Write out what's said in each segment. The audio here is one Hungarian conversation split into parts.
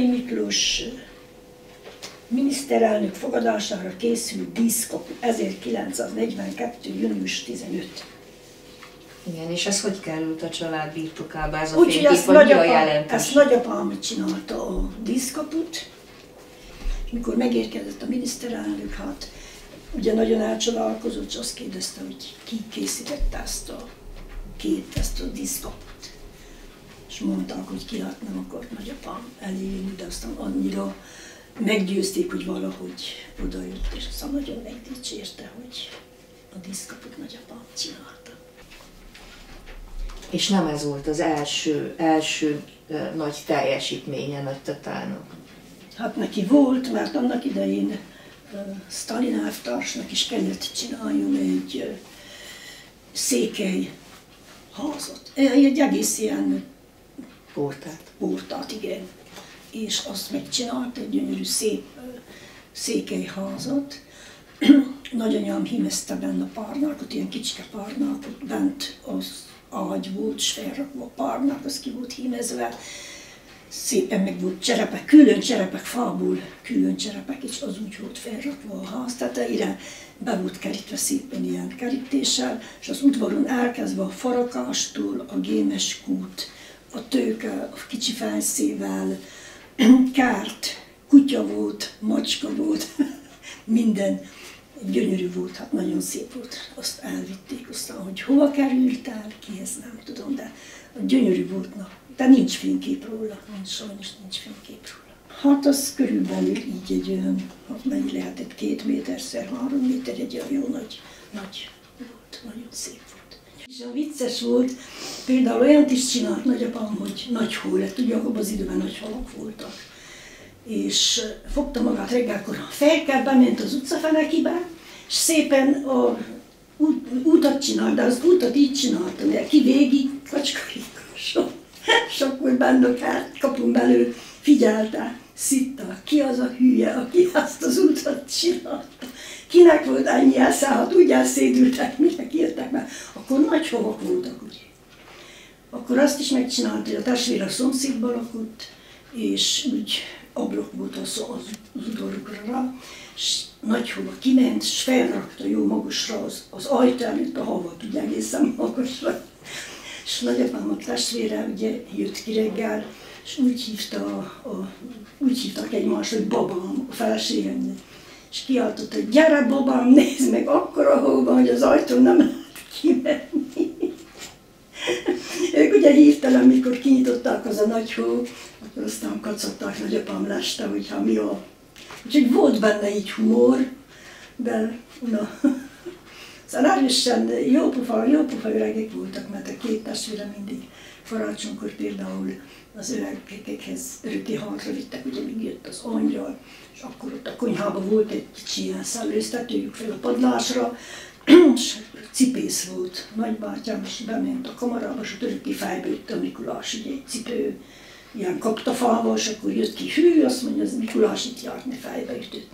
Szalai Miklós miniszterelnök fogadására készült díszkapu 1942. június 15. Igen, és ez hogy került a család birtokába, ez a Úgyhogy fénykép, vagy mi a jelentős? ezt nagyapám csinálta a díszkaput, és mikor megérkezett a miniszterelnök, hát ugye nagyon elcsodálkozott, és azt kérdezte, hogy ki készítette ezt a díszkaput. És mondták, hogy ki hát nem akart nagyapám eljönni, de aztán annyira meggyőzték, hogy valahogy odajött, és aztán nagyon megdicsérte, hogy a díszkaput nagyapám csinálta. És nem ez volt az első nagy teljesítménye nagytatának? Hát neki volt, mert annak idején Sztálin elvtársnak is kellett csináljon egy székely házat. Egy egész ilyen portát, igen. És azt megcsinált, egy gyönyörű szép székely házat. Nagyanyám hímezte benne a párnákat, ilyen kicsike párnákat, bent az ágy volt, és felrakva a párnák, az ki volt hímezve. Szépen meg volt cserepek, külön cserepek, fából külön cserepek, és az úgy volt felrakva a ház tetejére, be volt kerítve szépen ilyen kerítéssel, és az udvaron elkezdve a farakástól, a gémes kút, a tőke, a kicsi fenszével, kert, kutya volt, macska volt, minden gyönyörű volt, hát nagyon szép volt. Azt elvitték, aztán, hogy hova került el, kihez nem tudom, de gyönyörű volt, na. De nincs fénykép róla, sajnos nincs fénykép róla. Hát az körülbelül így egy olyan, mennyi lehetett 2 méterszer 3 méter, egy olyan jó nagy volt, nagyon szép volt. És a vicces volt, például olyant is csinált nagyapám, hogy nagy hó lett, ugye abban az időben nagy halak voltak. És fogta magát reggelkor a fejkel, bement az utcafenekibe, és szépen a útat csinált, de az útat így csinálta, mert ki végig kacskarításon. És akkor benne a kapun belül figyelte, szitta, ki az a hülye, aki azt az útat csinálta. Kinek volt ennyi esze, hát úgy elszédültek, minek írtak meg. Akkor nagy havak voltak, ugye. Akkor azt is megcsinált, hogy a testvér a szomszédban lakott, és úgy ablak volt az udvarukra, és nagy hova kiment, és felrakta jó magasra az ajtó előtt a havat, ugye egészen magasra. És nagyapám a testvére ugye jött ki reggel, és úgy hívtak egymást, hogy babám, a feleségemnek. És kiáltott, hogy gyere babám, nézd meg akkora hóban, hogy az ajtón nem lehet kimenni. Ők ugye hirtelen, mikor kinyitották az a nagy hó, akkor aztán kacagták, nagyapám leste, hogy ha mi a... Úgyhogy volt benne így humor, de na... Szóval erősen jó pufa öregek voltak, mert a 2 testvére mindig karácsonykor például az öregekhez örökké halra vittek, ugye még jött az angyal, és akkor ott a konyhában volt egy kicsi ilyen szellőztetőjük fel a padlásra, és cipész volt. Nagybátyám is bement a kamarába, és ott örökké fejbe jött a Mikulás, ugye egy cipő, ilyen kaptafával, és akkor jött ki, hű, azt mondja, az Mikulás itt járt, ne fejbe ütött.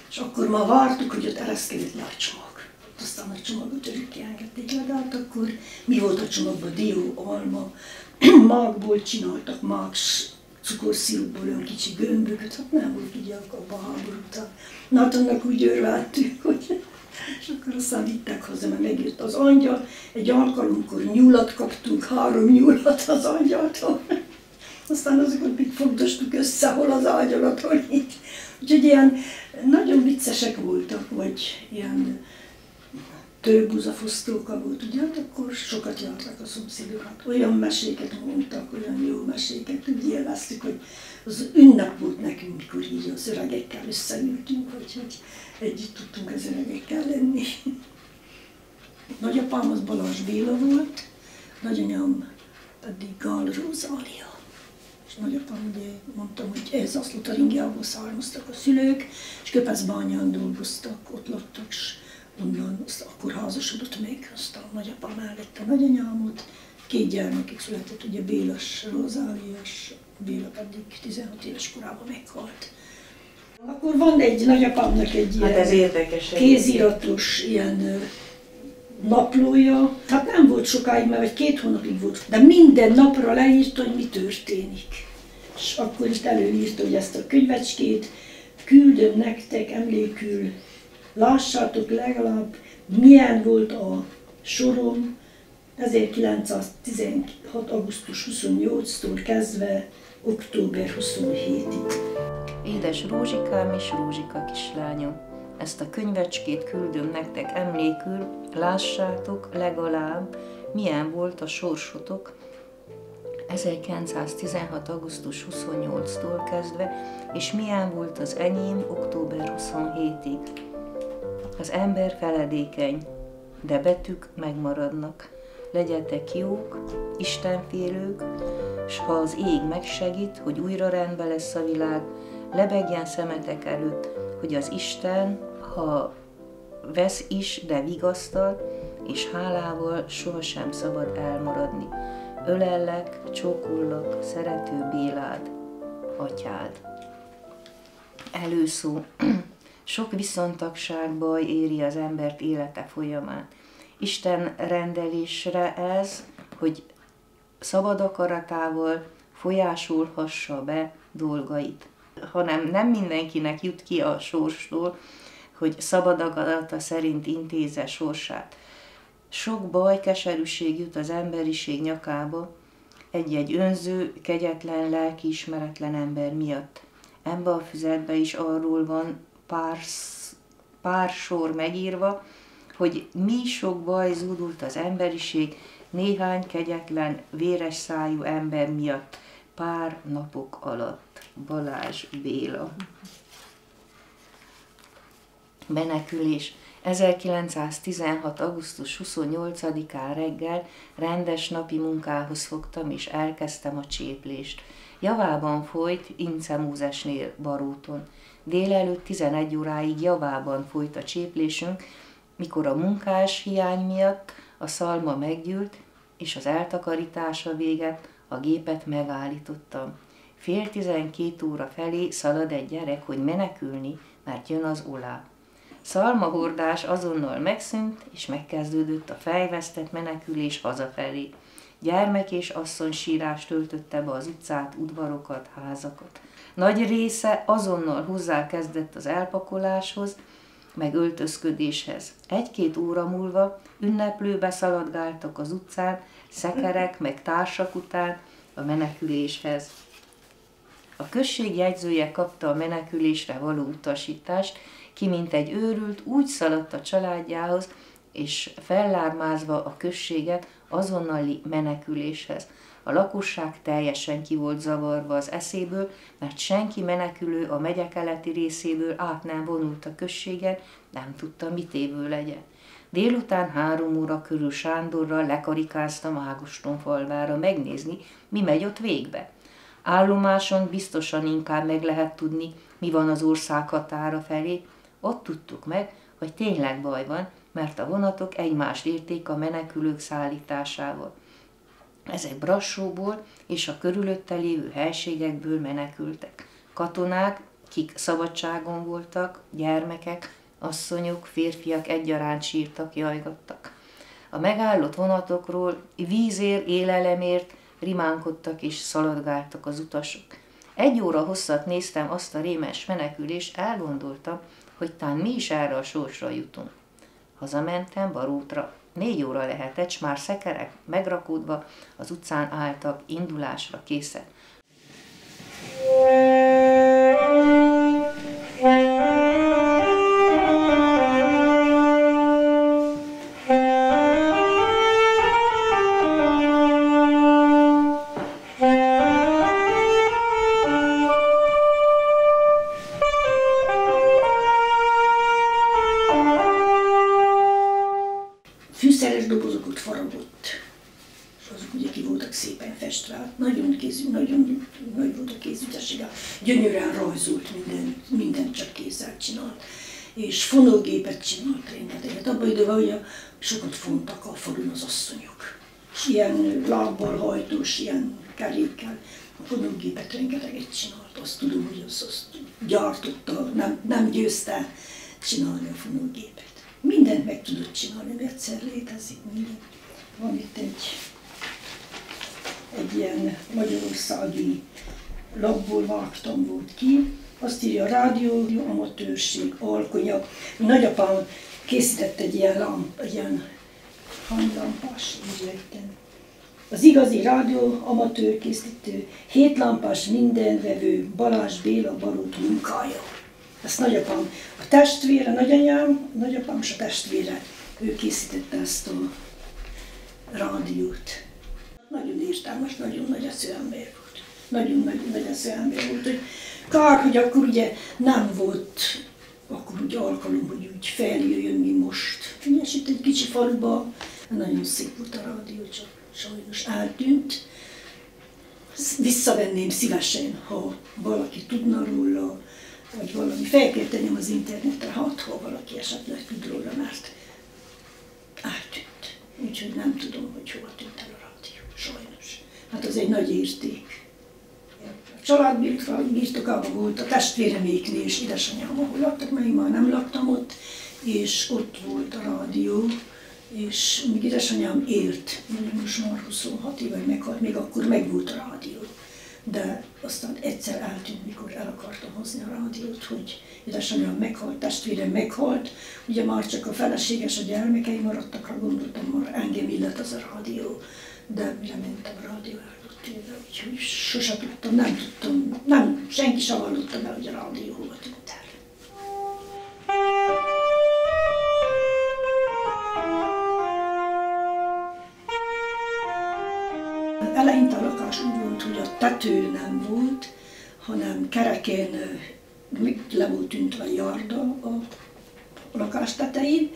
És akkor már vártuk, hogy ott ereszkedett le a csomag. Aztán a csomagot örökké engedték le, de hát akkor mi volt a csomagban? Dió, alma, mágból csináltak, cukorszirupból olyan kicsi gömböket, hát nem volt ugye abban a háború után. Na hát annak úgy örváltünk, hogy... És akkor aztán vittek haza, mert megjött az angyal. Egy alkalomkor nyulat kaptunk, 3 nyulat az angyaltól. Aztán azokat még fogdostuk össze, hol az ágyalat, hol így. Úgyhogy ilyen nagyon viccesek voltak, vagy ilyen tőbuzafosztóka volt, ugye, hát akkor sokat jártak a szomszédokat. Olyan meséket mondtak, olyan jó meséket, úgy élveztük, hogy az ünnep volt nekünk, mikor így az öregekkel összeültünk, vagy hogy együtt tudtunk az öregekkel lenni. Nagyapám az Balázs Béla volt, nagyanyám pedig Gál Rózália. És nagyapám ugye mondtam, hogy ez Aszlótaringiából származtak a szülők, és Köpecbányán dolgoztak, ott laktak, és onnan akkor házasodott meg, aztán nagyapám elvette nagyanyámot, 2 gyermekük született, ugye Bélas Rózáliás, Béla pedig 16 éves korában meghalt. Akkor van egy nagyapámnak egy ilyen kéziratos ilyen naplója, hát nem volt sokáig, mert 2 hónapig volt, de minden napra leírta, hogy mi történik. És akkor itt előírta, hogy ezt a könyvecskét küldöm nektek emlékül, lássátok legalább, milyen volt a sorom 1916. augusztus 28-tól kezdve október 27-ig. Édes Rózsikám és Rózsika kislányom, ezt a könyvecskét küldöm nektek emlékül, lássátok legalább, milyen volt a sorsotok 1916. augusztus 28-tól kezdve, és milyen volt az enyém október 27-ig. Az ember feledékeny, de betűk megmaradnak. Legyetek jók, istenfélők, s ha az ég megsegít, hogy újra rendben lesz a világ, lebegjen szemetek előtt, hogy az Isten, ha vesz is, de vigasztal, és hálával sohasem szabad elmaradni. Ölellek, csókollak, szerető Bélád, atyád. Előszó. Sok viszontagság, baj éri az embert élete folyamán. Isten rendelésre ez, hogy szabad akaratával folyásolhassa be dolgait. Hanem nem mindenkinek jut ki a sorstól, hogy szabad akarata szerint intézze sorsát. Sok baj, keserűség jut az emberiség nyakába, egy-egy önző, kegyetlen, lelkiismeretlen ember miatt. Ebbe a füzetbe is arról van pár sor megírva, hogy mi sok baj zúdult az emberiség néhány kegyetlen, véres szájú ember miatt pár napok alatt. Balázs Béla. Menekülés. 1916. augusztus 28-án reggel rendes napi munkához fogtam, és elkezdtem a cséplést. Javában folyt Ince Mózesnél Baróton. Délelőtt 11 óráig javában folyt a cséplésünk, mikor a munkás hiány miatt a szalma meggyűlt, és az eltakarítása véget a gépet megállítottam. 11:30 felé szalad egy gyerek, hogy menekülni, mert jön az olá. Szalmahordás azonnal megszűnt, és megkezdődött a fejvesztett menekülés hazafelé. Gyermek és asszony sírás töltötte be az utcát, udvarokat, házakat. Nagy része azonnal hozzákezdett az elpakoláshoz, meg öltözködéshez. 1-2 óra múlva ünneplőbe szaladgáltak az utcán, szekerek meg társak után a meneküléshez. A község jegyzője kapta a menekülésre való utasítást, ki mint egy őrült úgy szaladt a családjához, és fellármázva a községet azonnali meneküléshez. A lakosság teljesen ki volt zavarva az eszéből, mert senki menekülő a megye keleti részéből át nem vonult a községen, nem tudta, mit évő legyen. Délután 3 óra körül Sándorral lekarikáztam Ágostonfalvára megnézni, mi megy ott végbe. Állomáson biztosan inkább meg lehet tudni, mi van az ország határa felé. Ott tudtuk meg, hogy tényleg baj van, mert a vonatok egymást érték a menekülők szállításával. Ezek Brassóból és a körülötte lévő helységekből menekültek. Katonák, kik szabadságon voltak, gyermekek, asszonyok, férfiak egyaránt sírtak, jajgattak. A megállott vonatokról vízért, élelemért rimánkodtak és szaladgáltak az utasok. 1 óra hosszat néztem azt a rémes menekülést, elgondoltam, hogy tán mi is erre a sorsra jutunk. Hazamentem Barótra. 4 óra lehetett, s már szekerek megrakódva az utcán álltak, indulásra készen. Fűszeres dobozokat faragott, és azok ugye ki voltak szépen festve. Nagyon nagy volt a kézügyessége, gyönyörűen rajzolt, mindent csak kézzel csinált. És fonógépet csinált rengeteget. Abban időben ugye sokat fontak a falun az asszonyok. És ilyen lábbal hajtós, ilyen kerékkel a fonógépet rengeteget csinált. Azt tudom, hogy azt gyártotta, nem győzte csinálni a fonógépet. Mindent meg tudott csinálni, ami egyszer létezik, minden. Van itt egy ilyen magyarországi lapból vágtam volt ki, azt írja rádió, amatőrség, alkonya. Nagyapám készített egy ilyen hanglampás, az igazi rádió amatőr készítő, 7 lámpás mindenvevő Balázs Béla Barót munkája. Ezt nagyapám, a testvére, nagyapám és a testvére, ő készítette ezt a rádiót. Nagyon értelmes, nagyon nagy eszőember volt. Nagyon nagy eszőember volt, hogy kár, hogy akkor ugye nem volt akkor úgy alkalom, hogy úgy feljöjjön, mi most. És itt egy kicsi faluban nagyon szép volt a rádió, csak sajnos eltűnt. Visszavenném szívesen, ha valaki tudna róla, vagy valami fel kell tennem az internetre, ha valaki esetleg tud róla, mert eltűnt. Úgyhogy nem tudom, hogy hova tűnt el a rádió, sajnos. Hát az egy nagy érték. A család birtokában volt, a testvéreméknél és édesanyám, ahol laktak, mert én már nem laktam ott, és ott volt a rádió, és még édesanyám élt, most már 26 éve meghalt, még akkor megvolt a rádió. De aztán egyszer eltűnt, mikor el akartam hozni a rádiót, hogy édesanyám meghalt, testvérem meghalt, ugye már csak a feleséges, a gyermekei maradtak, ha gondoltam, már engem illet az a rádió, de mire mentem a rádió el volt tűnve, úgyhogy sose tudtam, nem tudtam, senki sem hallotta be, hogy a rádió hova tűnt el. Eleinte a lakás úgy volt, hogy a tető nem volt, hanem kereken le volt tűntve a járda a lakás tetején,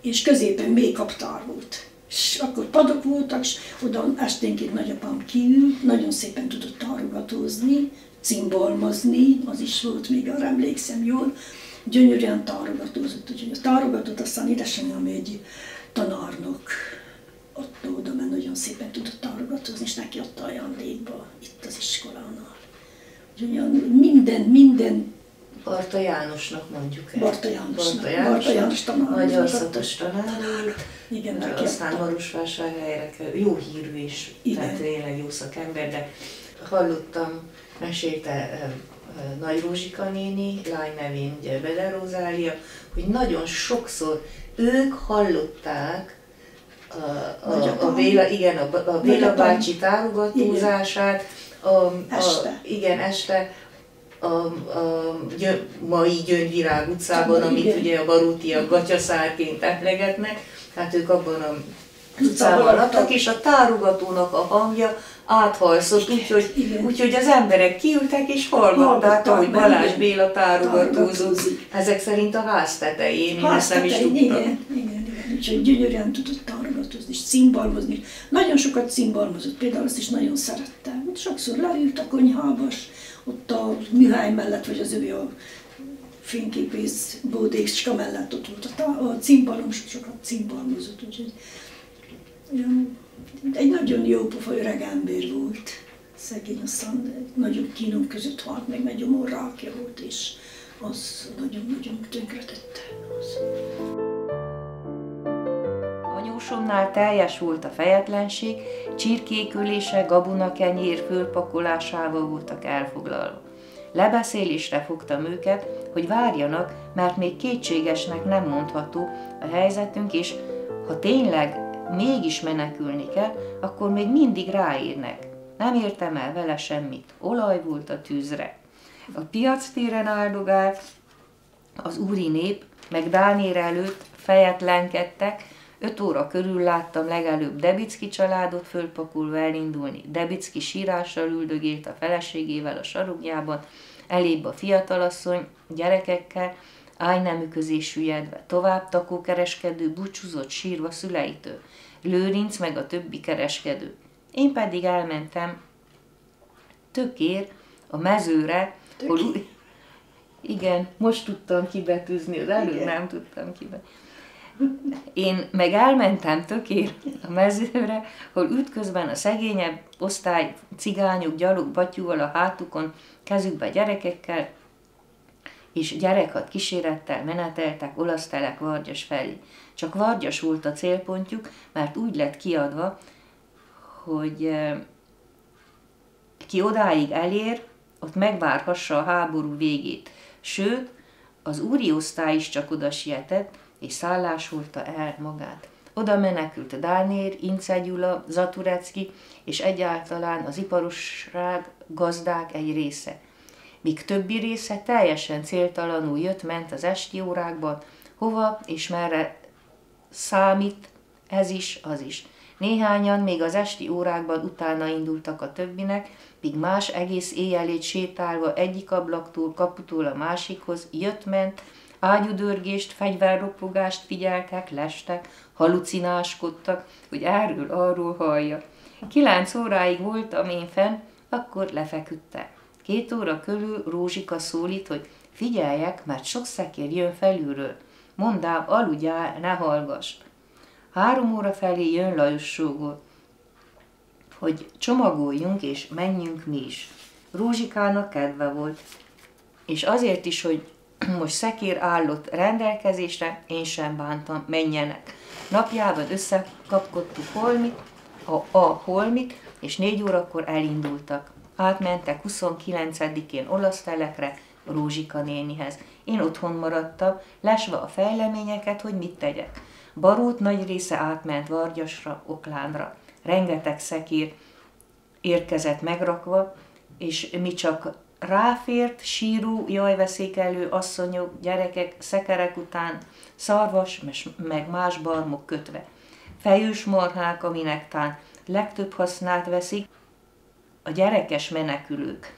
és középen mély kaptár volt. És akkor padok voltak, és oda esténként nagyapám kiült, nagyon szépen tudott tárogatózni, cimbalmazni, az is volt, még arra emlékszem jól, gyönyörűen tárogatózott, úgyhogy a tárogatót aztán édesanyám egy tanárnak adta oda, mert nagyon szépen tudott tárogatózni, és neki adta ajándékba itt az iskolánál. Úgyhogy minden... Barta Jánosnak mondjuk el. Barta János tanár. Magyar szatos tanár volt. Igen, aztán Marosvásárhelyre jó hírű is, tehát tényleg jó szakember, de hallottam, mesélte Nagy Rózsika néni, lány nevén ugye Bede Rozália, hogy nagyon sokszor ők hallották a Béla bácsi tárogatózását, este a mai Gyöngyvirág utcában, amit ugye a barótiak gatyaszárként emlegetnek, hát ők abban a utcában laktak, és a tárogatónak a hangja áthalszott, úgyhogy az emberek kiültek és hallgatták, ahogy Balázs Béla tárogatózott. Ezek szerint a ház tetején, én ezt nem is tudtam. Igen. Úgyhogy gyönyörűen tudott tárogatózni és cimbalmozni. Nagyon sokat cimbalmozott, például azt is nagyon szerettem. Sokszor leült a konyhába, ott a műhely mellett, vagy az övé a fényképész bódécska mellett ott volt a cimbalom, sokat cimbalmozott, úgyhogy egy nagyon jó pofa öreg ember volt. Szegény, aztán nagyon kínom között halt, meg egy gyomorrákja volt, és az nagyon-nagyon tönkretette. Anyósomnál teljes volt a fejetlenség, csirkékölése, gabonakenyér fölpakolásával voltak elfoglalva. Lebeszélésre fogtam őket, hogy várjanak, mert még kétségesnek nem mondható a helyzetünk, és ha tényleg mégis menekülni kell, akkor még mindig ráérnek. Nem értem el vele semmit, olaj volt a tűzre. A piactéren áldogált, az úri nép, meg Dánér előtt fejetlenkedtek, 5 óra körül láttam legelőbb Debicki családot fölpakulva elindulni. Debicki sírással üldögélt a feleségével a sarugjában, elébb a fiatalasszony, gyerekekkel, ájnemű közé süllyedve. Tovább takókereskedő búcsúzott sírva szüleitől, Lőrinc meg a többi kereskedő. Én pedig elmentem Tökér a mezőre, igen, most tudtam kibetűzni, az előbb nem tudtam kibetűzni. Én meg elmentem Tökér a mezőre, hol ütközben a szegényebb osztály cigányok gyalog batyúval a hátukon, kezükbe gyerekekkel, és gyerekhat kísérettel meneteltek olasztelek Vargyas felé. Csak Vargyas volt a célpontjuk, mert úgy lett kiadva, hogy ki odáig elér, ott megvárhassa a háború végét. Sőt, az úri osztály is csak oda sietett, és szállásolta el magát. Oda menekült Dánér, Ince Gyula, Zaturecki, és egyáltalán az iparosság gazdák egy része. Míg többi része teljesen céltalanul jött-ment az esti órákban, hova és merre számít, ez is, az is. Néhányan még az esti órákban utána indultak a többinek, míg más egész éjjelét sétálva egyik ablaktól, kaputól a másikhoz jött-ment, ágyudörgést, fegyverropogást figyeltek, lestek, halucináskodtak, hogy erről-arról hallja. 9 óráig voltam én fenn, akkor lefeküdtek. 2 óra körül Rózsika szólít, hogy figyeljek, mert sok szekér jön felülről. Mondám, aludjál, ne hallgass. 3 óra felé jön Lajos sógor, hogy csomagoljunk és menjünk mi is. Rózsikának kedve volt, és azért is, hogy most szekér állott rendelkezésre, én sem bántam, menjenek. Napjában összekapkodtuk a holmit, és 4 órakor elindultak. Átmentek 29-én olasz telekre, Rózsika nénihez. Én otthon maradtam, lesve a fejleményeket, hogy mit tegyek. Barót nagy része átment Vargyasra, Oklánra. Rengeteg szekér érkezett megrakva, és mi csak ráfért, síró, jajveszékelő asszonyok, gyerekek, szekerek után, szarvas, meg más barmok kötve. Fejős marhák, aminek tán legtöbb hasznát veszik, a gyerekes menekülők.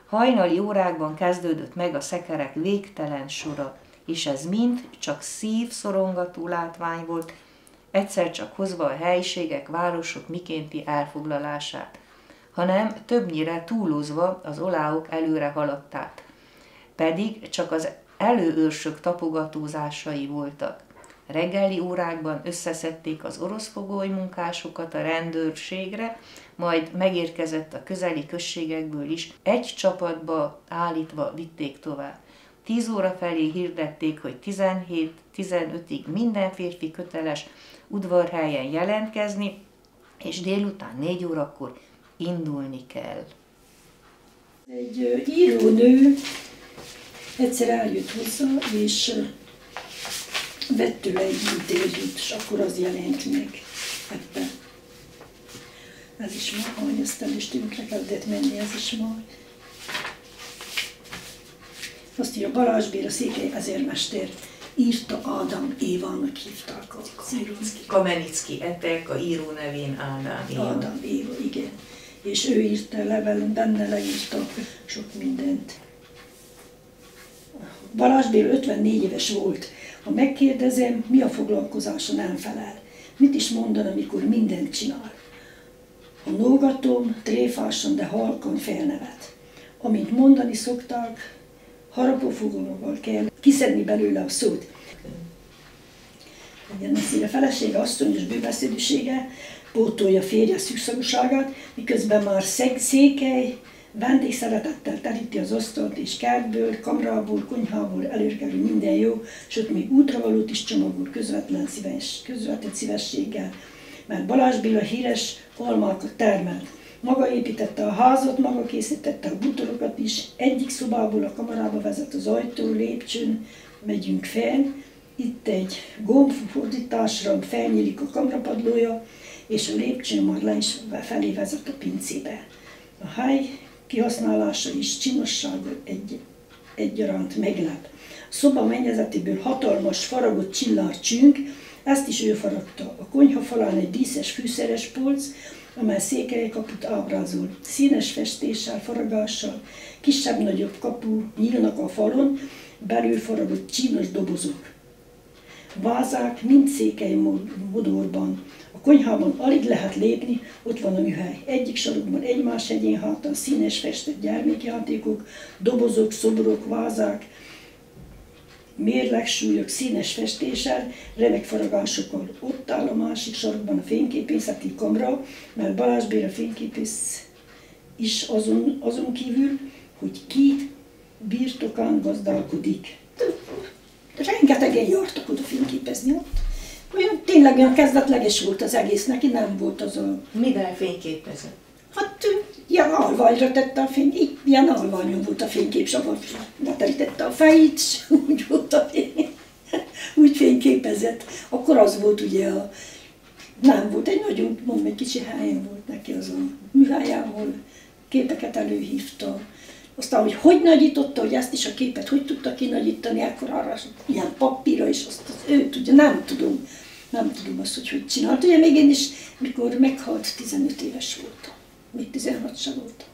Hajnali órákban kezdődött meg a szekerek végtelen sora, és ez mind csak szívszorongató látvány volt, egyszer csak hozva a helyiségek, városok mikénti elfoglalását, hanem többnyire túlozva az oláok előre haladtát. Pedig csak az előőrsök tapogatózásai voltak. Reggeli órákban összeszedték az orosz fogolymunkásokat a rendőrségre, majd megérkezett a közeli községekből is, egy csapatba állítva vitték tovább. 10 óra felé hirdették, hogy 17-15-ig minden férfi köteles udvarhelyen jelentkezni, és délután 4 órakor indulni kell. Egy írónő egyszer eljött hozzá, és vett tőle egy interjút, és akkor az jelent meg ebben. Ez is ma, hogy aztán is tünkre kellett menni, ez is ma. Azt írja, Balázs Béla székely ezérmester írta, Ádám Évának hívták a írót. Kamenicki Etek, a író nevén Ádám Éva. Ádám Éva, igen. És ő írta a levelem, benne leírta sok mindent. Balázs Béla 54 éves volt. Ha megkérdezem, mi a foglalkozása, nem felel. Mit is mondan, amikor mindent csinál? Ha nógatom, tréfásan, de halkan felnevet. Amint mondani szokták, harapófogalommal kell kiszedni belőle a szót. Igen, a felesége asszonyos bőbeszédűsége pótolja férje szűkszagúságát, miközben már székely vendégszeretettel teríti az asztalt, és kertből, kamrából, konyhából előkerül minden jó, sőt még útravalót is csomagol közvetlen szívességgel, mert Balázs Béla híres almákat termelt. Maga építette a házat, maga készítette a bútorokat is, egyik szobából a kamarába vezet az ajtó, lépcsőn megyünk fel, itt egy gombfordításra felnyílik a kamrapadlója, és a lépcsőn már le is felé vezet a pincébe. A hely kihasználása is csinossága egyaránt meglep. A szoba mennyezetéből hatalmas faragott csillárcsünk, ezt is ő faragta. A konyha falán egy díszes fűszeres polc, amely székely kaput ábrázol. Színes festéssel, faragással, kisebb-nagyobb kapu nyílnak a falon, belül faragott csínos dobozok. Vázák mind székely modorban. A konyhában alig lehet lépni, ott van a műhely. Egyik sarokban egymás hegyén hátán színes festett gyermekjátékok, dobozok, szobrok, vázák, mérlegsúlyok színes festéssel, remek faragásokkal. Ott áll a másik sarokban a fényképészeti kamra, mert Balázs Béla fényképész is azon kívül, hogy ki birtokán gazdálkodik. Rengetegen jártak oda fényképezni ott. Olyan tényleg olyan kezdetleges volt az egész, neki nem volt az a... Mivel fényképezett? Hát ilyen alványra tette a fény, ilyen alványon volt a fénykép, és abban leterítette a fejét, és úgy volt a fény, úgy fényképezett. Akkor az volt ugye nem volt egy nagyon, mondom, egy kicsi helyen volt neki az a műhelyából, képeket előhívta. Aztán, hogy nagyította, hogy ezt is a képet hogy tudta kinagyítani, akkor arra ilyen papírra, és azt ő tudja, nem tudom azt, hogy csinált. Ugye még én is, mikor meghalt, 15 éves voltam, még 16 sem voltam.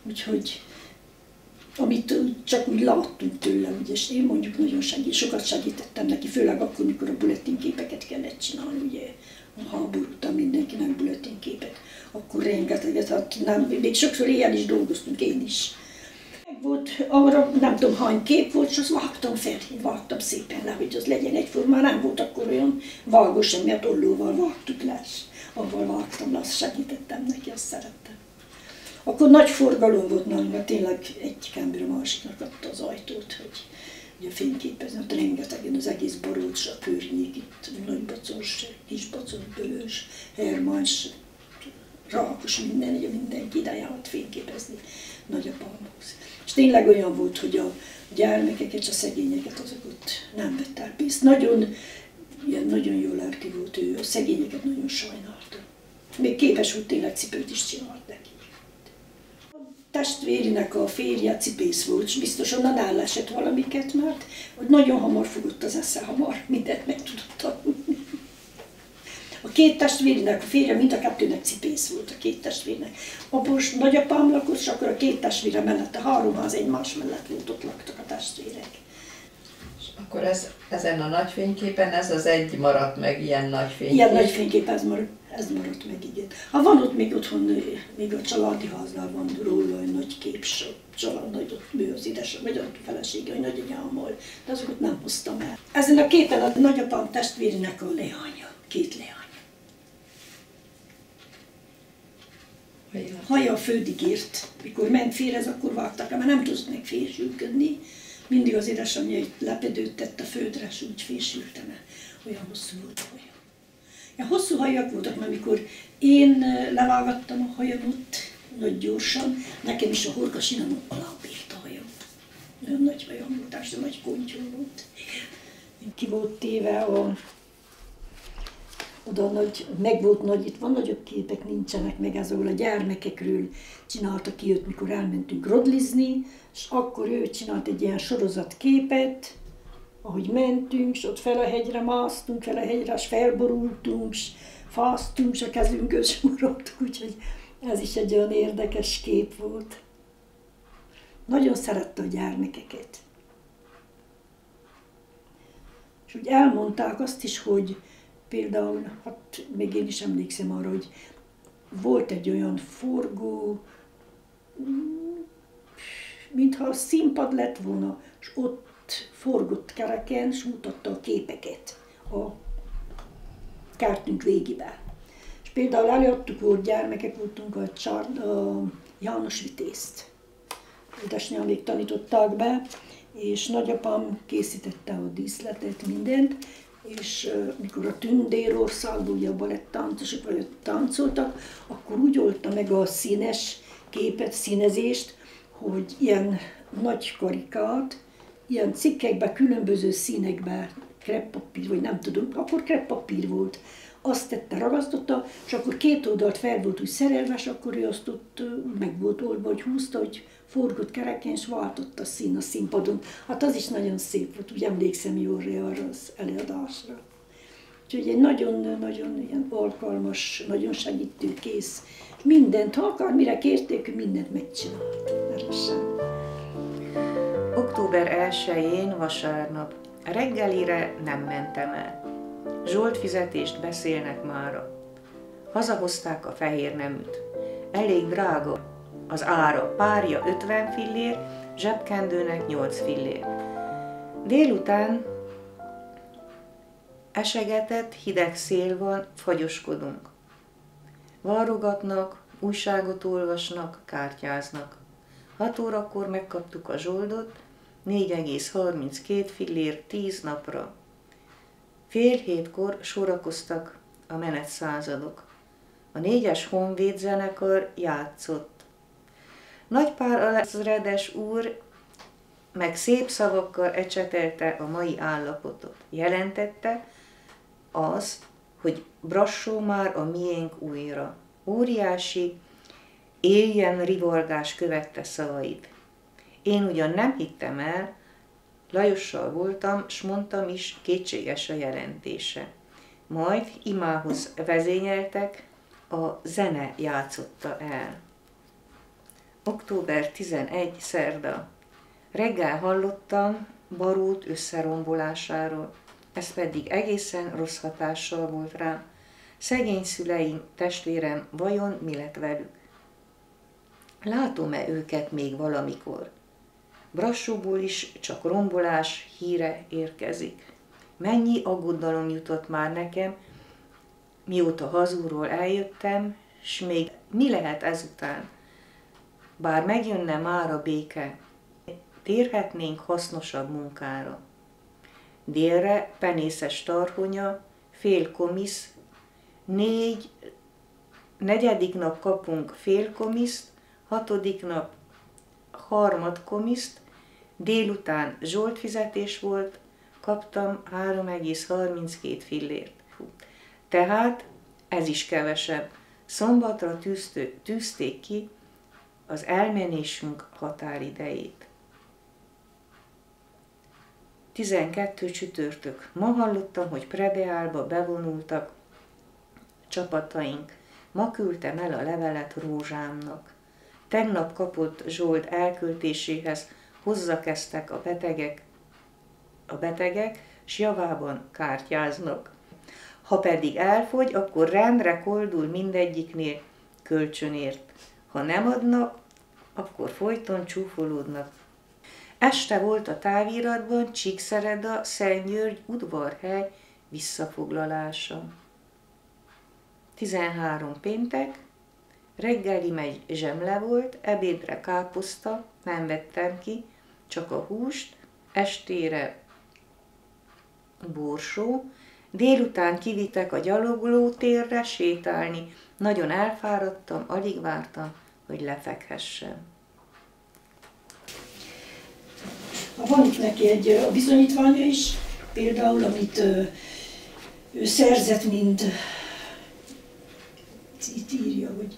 Úgyhogy, amit csak úgy láttunk tőle, ugye, és én mondjuk nagyon sokat segítettem neki, főleg akkor, mikor a bulletin-képeket kellett csinálni, ugye, a háború után mindenkinek bulletin-képet. Akkor rengeteget, hát nem, még sokszor éjjel is dolgoztunk, én is. Volt, arra nem tudom hány kép volt, és azt vágtam szépen le, hogy az legyen egyforma. Nem volt akkor olyan vágós, mert ollóval vágtuk le, avval vágtam le, azt segítettem neki, azt szerettem. Akkor nagy forgalom volt nálunk, mert tényleg egyik ember a másiknak adta az ajtót, hogy a fényképezni, ott rengetegen az egész Barócs, a környék, itt Nagybacos, Kisbacos, Bölös, Hermans, Rákos, mindenki ide járt fényképezni nagyapámhoz. És tényleg olyan volt, hogy a gyermekeket és a szegényeket azokat nem vett el pénzt. Nagyon jó lelki volt ő, a szegényeket nagyon sajnálta. Még képes volt tényleg cipőt is csinált neki. A testvérinek a férje cipész volt, és biztos onnan ellesett valamiket, mert hogy nagyon hamar fogott az esze, hamar mindent meg tudott tanulni. A két testvérinek a férje, mind a kettőnek cipész volt, a két testvérnek. Abban nagyapám lakott, és akkor a két testvére mellett, a 3 ház egymás mellett volt, ott laktak a testvérek. És akkor ezen a nagy fényképen ez az egy maradt meg, ilyen nagy fénykép? Ilyen nagy fénykép, ez maradt meg, igen. Ha van ott még otthon, még a családi háznál van róla egy nagy kép, család, nagy ott ő az édes, vagy a felesége, vagy nagyanyámmal, de azokat nem hoztam el. Ezen a képen a nagyapám testvérének a leánya, 2 leány. Haja a földig ért, mikor ment férhez, akkor vágták, mert nem tudott meg fésülködni. Mindig az édesanyja lepedőt tett a földre, és úgy fésültem, mert olyan hosszú volt a haja. Ilyen hosszú hajak voltak, mert amikor én levágattam a hajam ott, nagy gyorsan, nekem is a horgasinon alábírt a hajam. Olyan nagy hajam volt, és nagy kontyó volt. Ki volt téve oda meg volt nagy, itt van nagyobb képek, nincsenek meg, ez ahol a gyermekekről csinálta ki őt, mikor elmentünk rodlizni, és akkor ő csinált egy ilyen sorozatképet, ahogy mentünk, és ott fel a hegyre másztunk, és felborultunk, és fáztunk, és a kezünkhöz súrogtuk, úgyhogy ez is egy olyan érdekes kép volt. Nagyon szerette a gyermekeket. És úgy elmondták azt is, hogy például, hát még én is emlékszem arra, hogy volt egy olyan forgó, mintha a színpad lett volna, és ott forgott kereken, és mutatta a képeket a kertünk végébe. És például előadtuk, hogy gyermekek voltunk a János Vitézt. Édesanyám még tanították be, és nagyapám készítette a díszletet, mindent, és mikor a Tündérországban ugye a balettáncosok vagy táncoltak, akkor úgy oldta meg a színes képet, színezést, hogy ilyen nagy karikát, ilyen cikkekben, különböző színekben, kreppapír, vagy nem tudom, akkor kreppapír volt. Azt tette, ragasztotta, és akkor 2 oldalt fel volt úgy szerelve, és akkor ő azt ott meg volt oldva, hogy húzta, hogy forgott kereken, és váltott a szín a színpadon. Hát az is nagyon szép volt, úgy emlékszem jól arra az előadásra. Úgyhogy egy nagyon-nagyon ilyen alkalmas, nagyon segítőkész. Mindent, ha akar, mire kérték, mindent megcsinált. Október 1-én vasárnap. Reggelire nem mentem el. Zsolt fizetést beszélnek mára. Hazahozták a fehér neműt. Elég drága. Az ára párja 50 fillér, zsebkendőnek 8 fillér. Délután esegetett, hideg szél van, fagyoskodunk. Varrogatnak, újságot olvasnak, kártyáznak. 6 órakor megkaptuk a zsoldot, 4,32 fillér 10 napra. Fél 7-kor sorakoztak a menetszázadok. A 4-es Honvéd zenekar játszott. Nagypár alezredes úr meg szép szavakkal ecsetelte a mai állapotot. Jelentette az, hogy Brassó már a miénk újra. Óriási, éljen rivalgás követte szavait. Én ugyan nem hittem el, Lajossal voltam, s mondtam is, kétséges a jelentése. Majd imához vezényeltek, a zene játszotta el. Október 11. szerda. Reggel hallottam Barót összerombolásáról, ez pedig egészen rossz hatással volt rám. Szegény szüleim, testvérem, vajon mi lett velük? Látom-e őket még valamikor? Brassóból is csak rombolás híre érkezik. Mennyi aggodalom jutott már nekem, mióta hazúról eljöttem, s még mi lehet ezután? Bár megjönne már a béke, térhetnénk hasznosabb munkára. Délre penészes tarhonya, fél komisz, negyedik nap kapunk fél komiszt, hatodik nap harmad komiszt, délután zsoltfizetés volt, kaptam 3,32 fillért. Tehát ez is kevesebb. Szombatra tűzték ki az elmenésünk határidejét. 12 csütörtök. Ma hallottam, hogy Prebeálba bevonultak csapataink. Ma küldtem el a levelet Rózsámnak. Tegnap kapott Zsolt elköltéséhez hozzakezdtek a betegek, s javában kártyáznak. Ha pedig elfogy, akkor rendre koldul mindegyiknél kölcsönért. Ha nem adnak, akkor folyton csúfolódnak. Este volt a táviratban Csíkszereda, Szentgyörgy udvarhely visszafoglalása. 13 péntek, reggeli megy zsemle volt, ebédre káposzta, nem vettem ki, csak a húst, estére borsó, délután kivittek a gyaloglótérre sétálni, nagyon elfáradtam, alig vártam, hogy lefekhessem. Van itt neki egy bizonyítványa is, például, amit ő szerzett, mint itt írja, hogy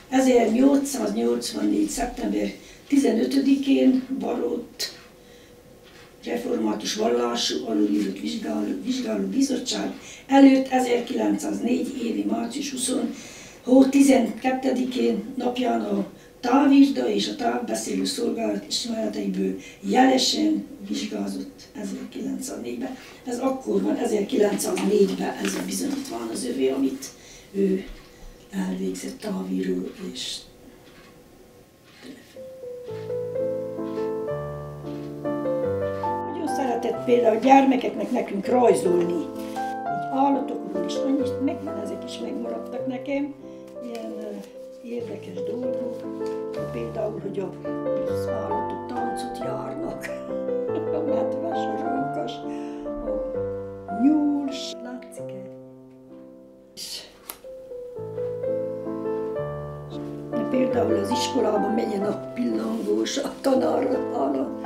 1884. szeptember 15-én Barót református vallású alulírott vizsgáló bizottság előtt 1904 évi március 12-én napján a távirda és a távbeszélő szolgálat ismereteiből jelesen vizsgázott 1904-ben. Ez akkor van, 1904-ben ez a bizonyítvány az övé, amit ő elvégzett távíró és nagyon szeretett például a gyermekeknek nekünk rajzolni, így állatokról is, annyit megvan, ezek is megmaradtak nekem, ilyen érdekes dolgok, például, hogy az állatok táncot járnak, a medves, a rókas, a nyúls, látszik-e? Például az iskolában menjen a pillangós, a tanárra.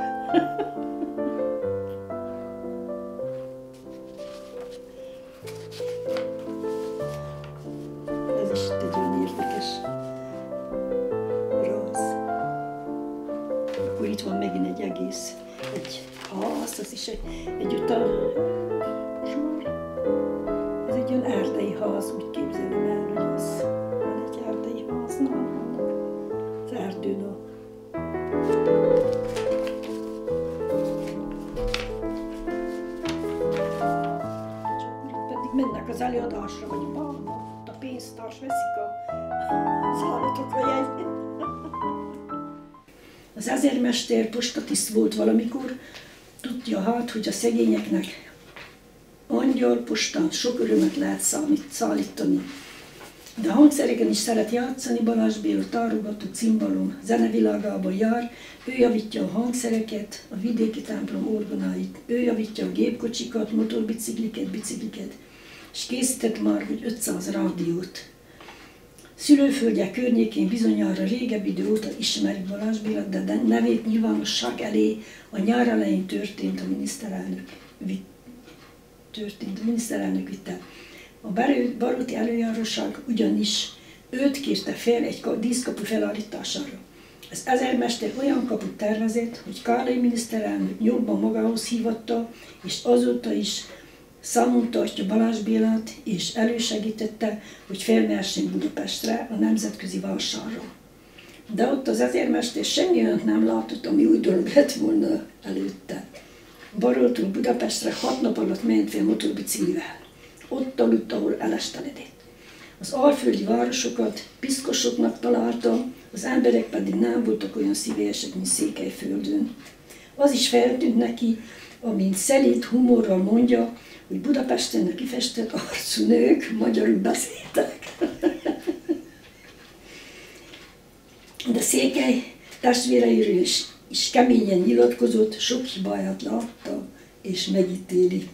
Ez is egy olyan érdekes rajz. Akkor itt van megint egy egész, egy ház, az is egy utal sor. Ez egy olyan erdei ház, úgy képzelem el, hogy az van egy erdei háznál. Az erdőn pedig mennek az előadásra, vagy a bálba, a pénztárs veszik az állatokra jegyet. Az ezermester postatiszt volt valamikor, tudja hát, hogy a szegényeknek angyalpostán sok örömet lehet szállítani. De a hangszereken is szeret játszani, Balázs Béla tárogató cimbalom zenevilágában jár, ő javítja a hangszereket, a vidéki templom orgonáit, ő javítja a gépkocsikat, motorbicikliket, és készített már, hogy 500 rádiót. Szülőföldje környékén bizonyára régebb idő óta ismerik Balázs Bélát, de nevét nyilvánosság elé a nyár elején történt, a miniszterelnök vitte. A baróti előjáróság ugyanis őt kérte fel egy díszkapu felállítására. Az ezermester olyan kaput tervezett, hogy Károly miniszterelnök nyomban magához hívatta, és azóta is számon tartja Balázs Bélát, és elősegítette, hogy felmehessen Budapestre a nemzetközi vásárra. De ott az ezermester semmi olyat nem látott, ami új dolog lett volna előtte. Barótól Budapestre 6 nap alatt ment fel motorbiciklivel. Ott aludt, ahol elesteledett. Az alföldi városokat piszkosoknak találta, az emberek pedig nem voltak olyan szívélyesek, mint Székelyföldön. Az is feltűnt neki, amint szelíd humorral mondja, hogy Budapesten kifestett arcú nők magyarul beszéltek. De Székely testvéreiről is keményen nyilatkozott, sok hibáját látta és megítéli.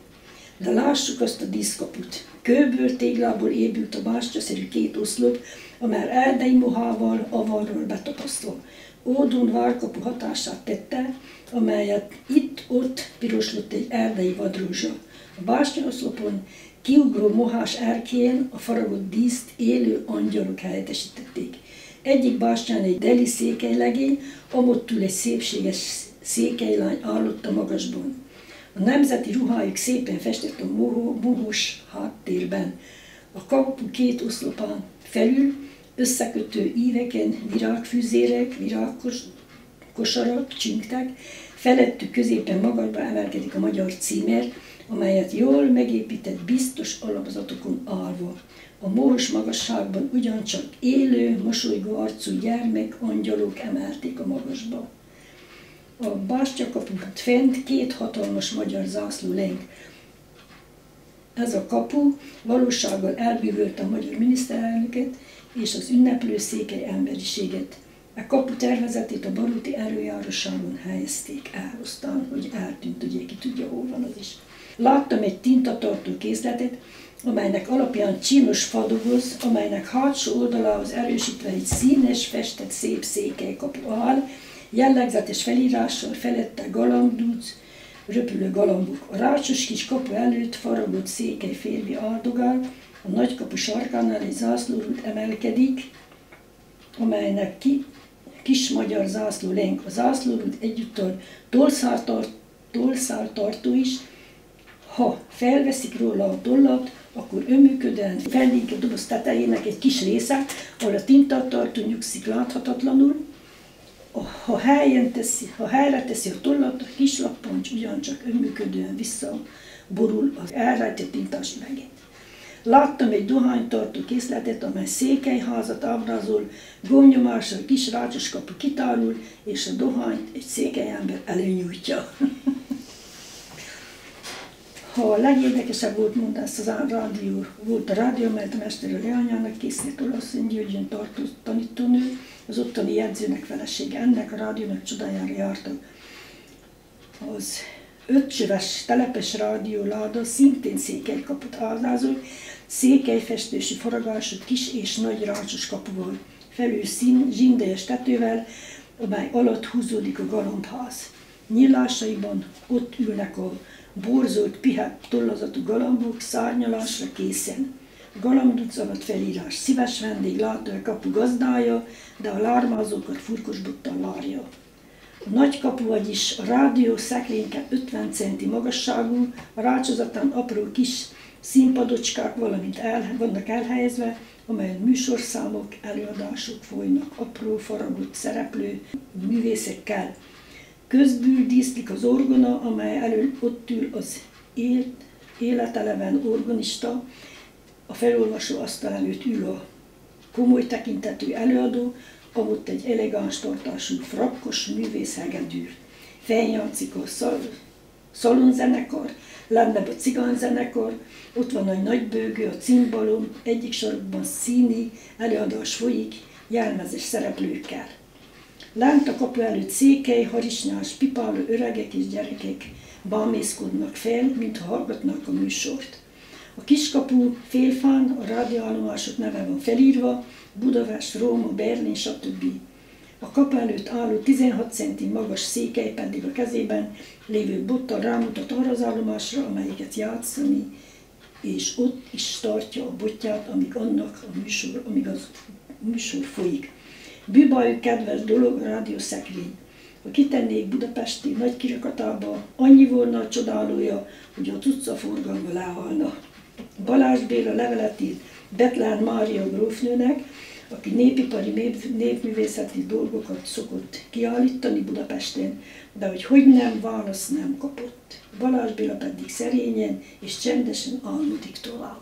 De lássuk azt a díszkaput. Kőből, téglából épült a bástyaszerű 2 oszlop, amely erdei mohával, avarral betapasztva. Ódon várkapu hatását tette, amelyet itt-ott piroslott egy erdei vadrózsa. A bástyaoszlopon kiugró mohás erkélyen a faragott díszt élő angyalok helyettesítették. Egyik bástyán egy deli székelylegény, amottól egy szépséges székelylány állott a magasban. A nemzeti ruhájuk szépen festett a mohós háttérben. A kapu 2 oszlopán felül összekötő íveken virágfűzérek, virágkosarak csüngtek, felettük középen magasba emelkedik a magyar címer, amelyet jól megépített biztos alapzatokon állva. A mohos magasságban ugyancsak élő, mosolygó arcú gyermek, angyalok emelték a magasba. A bástyakaput fent 2 hatalmas magyar zászló leng. Ez a kapu valósággal elbűvölte a magyar miniszterelnöket és az ünneplő székely emberiséget. A kapu tervezetét a baróti előjáróságon helyezték el, aztán, hogy eltűnt, ugye ki tudja, hol van az is. Láttam egy tintatartó készletet, amelynek alapján csinos fadoboz, amelynek hátsó oldalához erősítve egy színes, festett szép székelykapu áll, jellegzetes felírással felette galambduc, röpülő galambok. A rácsos kis kapu előtt faragott székely férfi áldogál, a nagykapu sarkánál egy zászlórút emelkedik, amelynek kis magyar zászló leng. A zászlórút egyúttal tolszártartó is. Ha felveszik róla a tollat, akkor önműködően felíg a doboz tetejének egy kis része, ahol a tintatartó nyugszik láthatatlanul. Ha helyre teszi a tollat, a kis lappancs ugyancsak önműködően visszaborul az elrejtett tintás üveget. Láttam egy dohánytartó készletet, amely székelyházat ábrázol, gomnyomással kis rácsos kapu kitárul, és a dohányt egy székelyember előnyújtja. Ha a legérdekesebb volt mondás az rádió, volt a rádió, mert a mesterő leányának készített Olaszon Györgyön tartó tanítónő, az ottani jegyzőnek felesége. Ennek a rádiónak csodájára jártak. Az 5 csöves telepes rádióláda szintén székelykaput ábrázol, székelyfestősi faragású kis és nagy rácsos kapuval, felül zsindejes tetővel, amely alatt húzódik a galambház. Nyílásaiban ott ülnek a borzolt, pihett tollazatú galambok szárnyalásra készen. A galambduc alatt felírás: szíves vendég, látó a kapu gazdája, de a lármázókat furkosbottal várja. A nagy kapu, vagyis a rádió szekrényke 50 centi magasságú, a rácsozatán apró kis színpadocskák vannak elhelyezve, amelyen műsorszámok, előadások folynak apró faragott szereplő művészekkel. Közbül díszlik az orgona, amely elől ott ül az életeleven orgonista, a felolvasó asztal előtt ül a komoly tekintetű előadó, amott egy elegáns tartású frakkos művész hegedűr. Feljátszik a szalonzenekar, lennebb a cigányzenekar, ott van egy nagybőgő, a cimbalom, egyik sarokban színi előadás folyik, jelmezes szereplőkkel. Lent a kapu előtt székely, harisnyás, pipáló öregek és gyerekek bámészkodnak fel, mintha hallgatnak a műsort. A kiskapu félfán a rádióállomások neve van felírva, Budapest, Róma, Berlin, stb. A kap előtt álló 16 centi magas székely pedig a kezében lévő bottal rámutat arra az állomásra, amelyiket játszani, és ott is tartja a botját, amíg az műsor folyik. Bűbajú kedves dolog a rádiószekrény. Ha kitennék Budapesti nagy kirakatába, annyi volna a csodálója, hogy a utcaforgalma lehalna. Balázs Béla levelet írt Betlen Mária grófnőnek, aki népipari népművészeti dolgokat szokott kiállítani Budapesten, de hogy nem, választ nem kapott. Balázs Béla pedig szerényen és csendesen álmodik tovább.